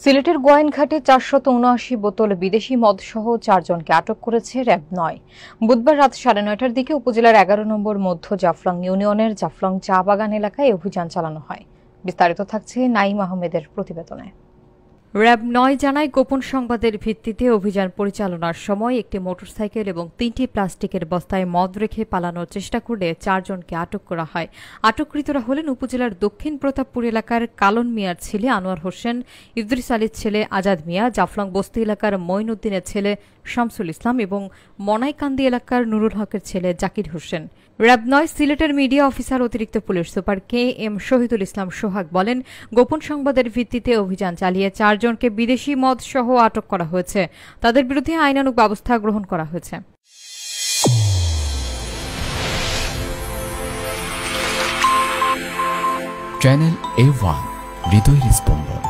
সিলেটের গোয়াইনঘাটে ৪৭৯ বোতল বিদেশি মদসহ ৪ জনকে আটক করেছে র্যাব-৯। বুধবার রাত ৯:৩০টার দিকে উপজেলার ১১ নম্বর মধ্য জাফলং ইউনিয়নের জাফলং চা বাগান এলাকায় অভিযান চালানো হয়। বিস্তারিত থাকছে নাঈম আহমেদের প্রতিবেদনে। র্যাব-৯ জানায়, গোপন সংবাদের ভিত্তিতে অভিযান পরিচালনার সময় একটি মোটরসাইকেল এবং ৩টি প্লাস্টিকের বস্তায় মদ রেখে পালানোর চেষ্টা করলে ৪ জনকে আটক করা হয়। আটককৃতরা হলেন উপজেলার দক্ষিণ প্রতাপপুর এলাকার কালন মিয়ার ছেলে আনোয়ার হোসেন, ইদ্রিস আলীর ছেলে আজাদ মিয়া, জাফলং বস্তি এলাকার মঈনউদ্দিনের ছেলে শামসুল ইসলাম এবং মনাইকান্দি এলাকার নুরুল হকের ছেলে জাকির হোসেন। র্যাব-৯ সিলেটের মিডিয়া অফিসার অতিরিক্ত police super KM Shahidul Islam সোহাগ বলেন, গোপন সংবাদের ভিত্তিতে অভিযান চালিয়ে ৪ জনকে বিদেশি মদ সহ আটক করা হয়েছে। তাদের বিরুদ্ধে আইনানুগ ব্যবস্থা গ্রহণ করা হয়েছে। চ্যানেল A1 হৃদয়ের স্পন্দন।